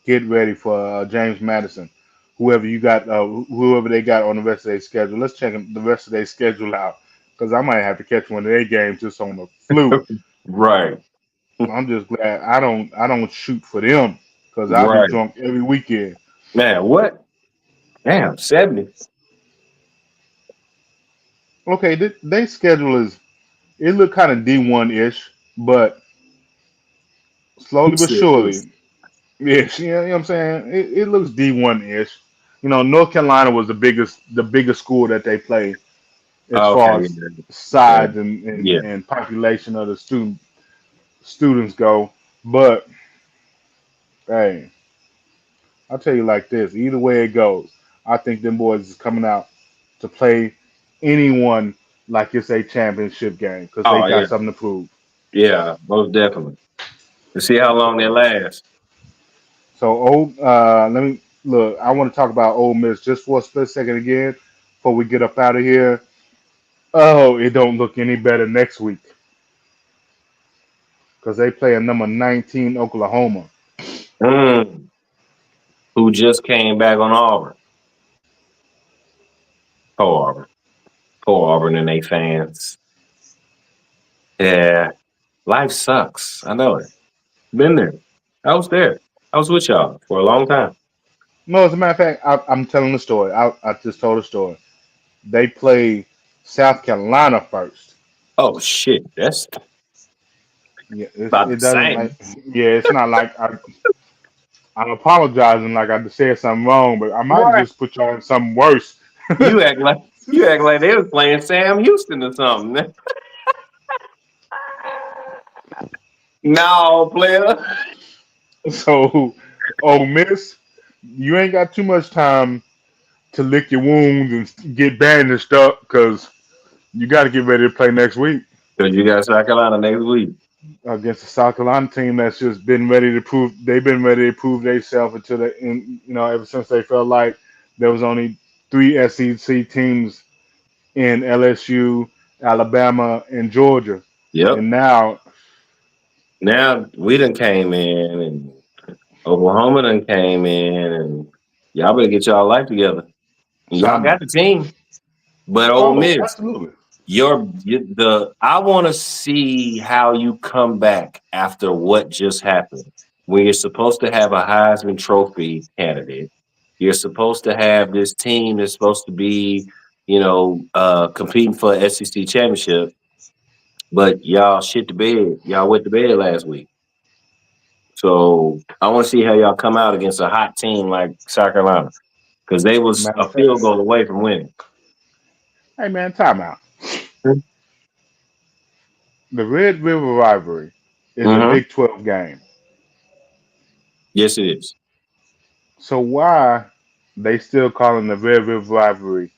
Get ready for James Madison. Whoever they got on the rest of their schedule. Let's check the rest of their schedule out because I might have to catch one of their games just on the fluke. Right. I'm just glad I don't shoot for them because I'll be Right. drunk every weekend. Man, what? Damn, 70. Okay, their schedule is it look kind of D1 ish, but He slowly but said this. surely, yeah, you know what I'm saying. It looks D1 ish. North Carolina was the biggest school that they play as Oh, okay. far as Yeah. size and population of the students go. But hey, I'll tell you like this: either way it goes, I think them boys is coming out to play anyone like it's a championship game because they Oh, yeah. got something to prove. Yeah, most definitely. Let's see how long they last. So, let me look. I want to talk about Ole Miss just for a split second again before we get up out of here. Oh, it don't look any better next week because they play a number 19 Oklahoma. Mm, who just came back on Auburn? Poor Auburn. Poor Auburn and they fans. Yeah, life sucks. I know it. Been there. I was there. I was with y'all for a long time. No, as a matter of fact, I'm telling the story. I just told a story. They play South Carolina first. Oh shit, that's Yeah, about it the doesn't like. same. Yeah, it's not like I'm apologizing like I said something wrong, but I might Right. just put y'all in something worse. You act like you act like they was playing Sam Houston or something. No, player. So, Ole Miss, you ain't got too much time to lick your wounds and get bandaged up because you got to get ready to play next week Because you got South Carolina next week. against the South Carolina team that's just been ready to prove they've been ready to prove themselves until they, ever since they felt like there was only three SEC teams in LSU, Alabama, and Georgia, Yep. and now Now we done came in and Oklahoma done came in and y'all better get y'all life together. Y'all some. got the team. But Ole Oh, Miss, absolutely. I want to see how you come back after what just happened. When you're supposed to have a Heisman Trophy candidate, you're supposed to have this team that's supposed to be, competing for an SEC championship, but y'all shit the bed. Y'all went to bed last week. So I want to see how y'all come out against a hot team like South Carolina because they was Matter a of fact, field goal away from winning. hey man, timeout. The Red River rivalry is a Mm-hmm. Big 12 game. Yes, it is. So why they still calling the Red River rivalry?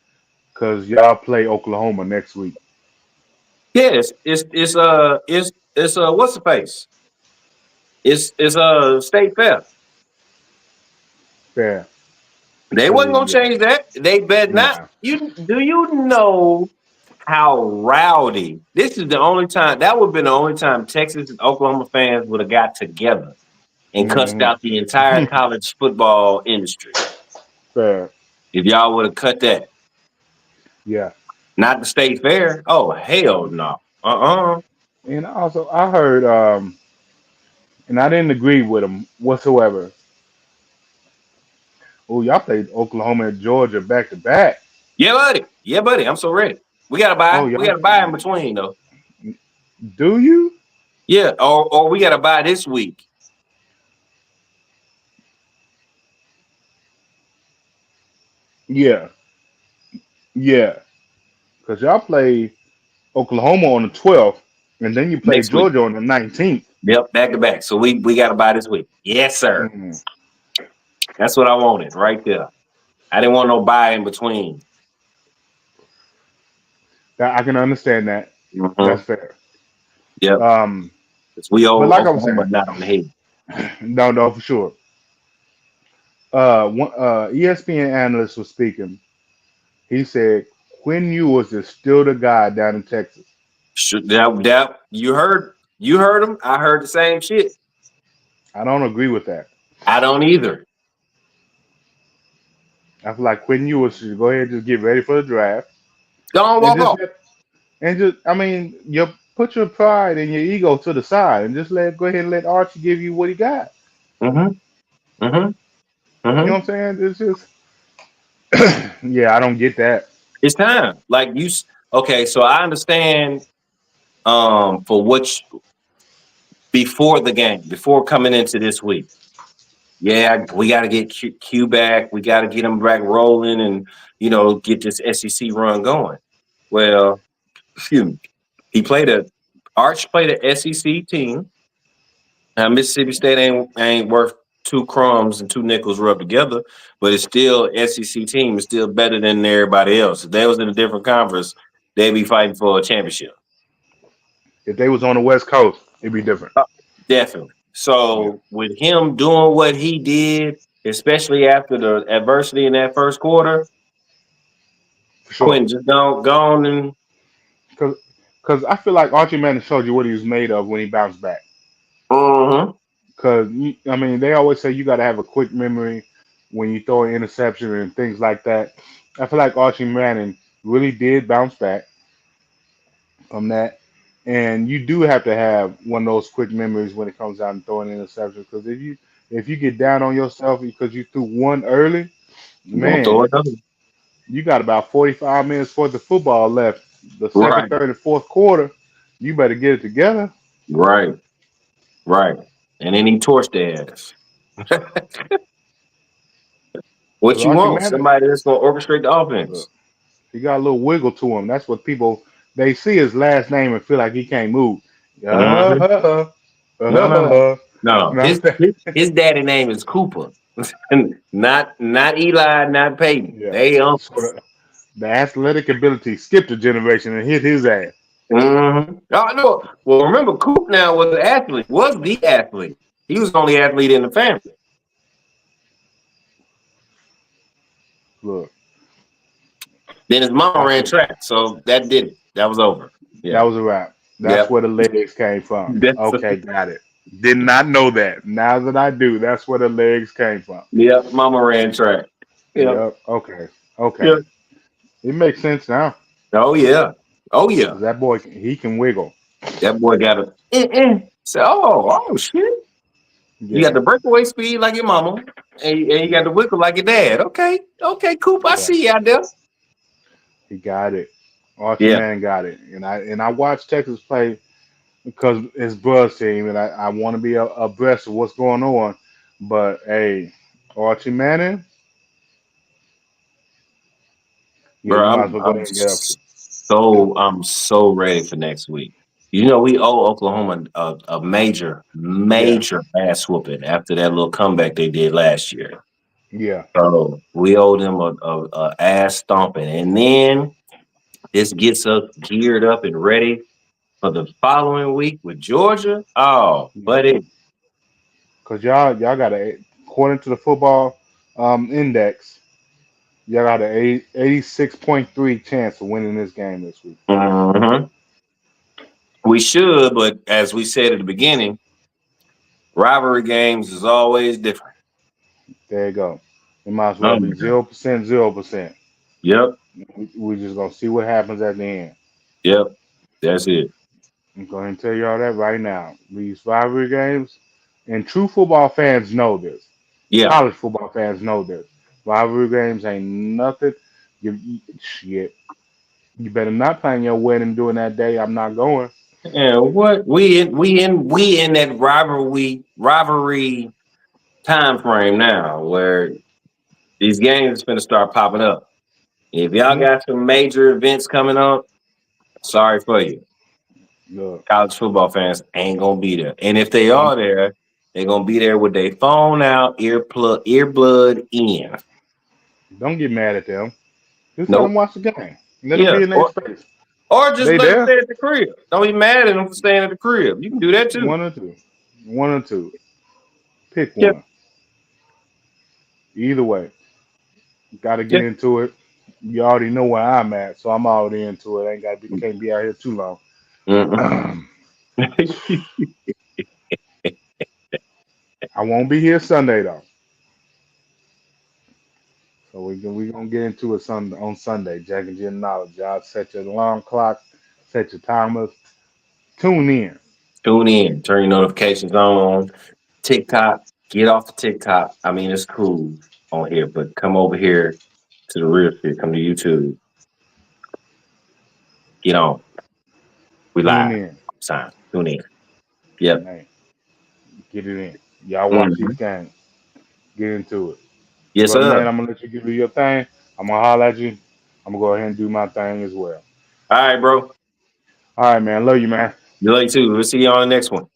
Because y'all play Oklahoma next week. Yes, it's what's the face? It's a state fair. Fair. They Because wasn't gonna yeah, change that. They bet not. nah. You know how rowdy? This is the only time that would have been the only time Texas and Oklahoma fans would have got together and cussed Hmm. out the entire college football industry. Fair. If y'all would have cut that, Yeah. not the state fair. Oh hell no. And also, I heard, and I didn't agree with them whatsoever. Oh, y'all played Oklahoma and Georgia back to back. Yeah, buddy. Yeah, buddy. I'm so ready. We gotta buy. Oh, We y'all gotta buy in between though. do you? Yeah, or we gotta buy this week. Yeah, yeah. Because y'all play Oklahoma on the 12th, and then you play Next week. Georgia on the 19th. Yep, back to back. So we got to buy this week. Yes, sir. Mm. That's what I wanted right there. I didn't want no buy in between. That, I can understand that. Mm-hmm. That's fair. Yep. Um, Because we but owe like I was Oklahoma saying, not on the head. no, for sure. ESPN analyst was speaking. He said Quinn Ewers is still the guy down in Texas. That you heard him. I heard the same shit. I don't agree with that. I don't either. I feel like Quinn Ewers should go ahead and just get ready for the draft Don't and walk just off. let, and just I mean, you put your pride and your ego to the side and just go ahead and let Archie give you what he got. Mm-hmm. Mm-hmm. You know Mm-hmm. what I'm saying? It's just yeah, I don't get that. It's time. Like okay, so I understand for before the game, before coming into this week. Yeah, we got to get Q back. We got to get him back rolling and, get this SEC run going. Well, excuse me. Arch played a SEC team. Now, Mississippi State ain't worth two crumbs and two nickels rubbed together, but it's still SEC team. It's still better than everybody else. If they was in a different conference, they'd be fighting for a championship. If they was on the West Coast, it'd be different. Definitely. Yeah, So with him doing what he did, especially after the adversity in that first quarter, for sure. Quentin just gone and Because I feel like Archie Manning showed you what he was made of when he bounced back. uh-huh. Because I mean, they always say you got to have a quick memory when you throw an interception and things like that. I feel like Archie Manning really did bounce back from that, and you do have to have one of those quick memories when it comes down to throwing an interception. Because if you get down on yourself because you threw one early, You gonna throw man, it up. you got about 45 minutes worth of football left. The second, Right. third, and fourth quarter, you better get it together. Right. Right. And then he torched their ass. Because What you Archie want? Manning, Somebody that's gonna orchestrate the look, offense. he got a little wiggle to him. That's what people they see his last name and feel like he can't move. Mhm. Uh, No, no, no. uh, No. no, His daddy name is Cooper. Not Eli, not Peyton. Yeah. They So uncles. the athletic ability skipped a generation and hit his ass. Mm-hmm. Oh no. Well, remember, Coop now was an athlete. Was the athlete. He was the only athlete in the family. Look, Then his mama that's ran what track, so that did it. That was over. that Yeah. was a wrap. That's Yep. where the legs came from. That's Okay, got it. Did not know that. Now that I do, that's where the legs came from. yep. Mama ran track. Yep. Yep. Okay. Okay. Yep. It makes sense now. Oh yeah. Oh yeah. 'Cause that boy, he can wiggle. That boy got a. So oh shit. You got Yeah. the breakaway speed like your mama, and you got the wiggle like your dad. Okay. Okay. Coop. I Yeah. see you out there. He got it. Archie Yeah. Man got it. And I watched Texas play because it's Buzz team, and I want to be abreast of what's going on. But hey, Archie Manning, yeah, Bro, you might as well go I'm ahead and get up. so ready for next week. You know, we owe Oklahoma a Yeah, major ass whooping after that little comeback they did last year. yeah. So we owe them a ass stomping, and then this gets us geared up and ready for the following week with Georgia. Oh, buddy, Cause y'all got a, according to the football index, y'all got a 86.3 chance of winning this game this week. mhm. We should, but as we said at the beginning, rivalry games is always different. There you go. It might as well Oh be my God. 0%, 0%. Yep, We're just gonna see what happens at the end. yep, that's it. I'm going to tell y'all that right now. These rivalry games, and true football fans know this. Yeah. College football fans know this. Rivalry games ain't nothing. Shit. You better not plan your wedding during that day. I'm not going. Yeah, what we in that rivalry time frame now where these games is gonna start popping up. If y'all Hmm. got some major events coming up, sorry for you. Look, College football fans ain't gonna be there. And if they don't are there, they're gonna be there with their phone out, earbud in. don't get mad at them. Just let them Nope. watch the game. Let them Yeah. be in their space. Or just They let them there. stay at the crib. Don't be mad at them for staying at the crib. You can do that too. One or two. One or two. Pick Yep. one. Either way, got to get Yep. into it. You already know where I'm at, so I'm already into it. Ain't got to be can't be out here too long. Mm-mm. I won't be here Sunday though, so we gonna get into it Sunday on Sunday. Jack and Jim knowledge. Y'all set your alarm clock, set your timers, tune in. Tune in, turn your notifications on. TikTok, get off the TikTok. I mean, it's cool on here, but come over here to the real shit. Come to YouTube. Get on. We Tune live. in. Sign. Tune in. Yep. Man, get it in. Y'all watch these Mhm. games. Get into it. Yes, Brother sir. man, I'm gonna let you do your thing. I'm gonna holler at you. I'm gonna go ahead and do my thing as well. All right, bro. All right, man. Love you, man. You like too. We'll see you on the next one.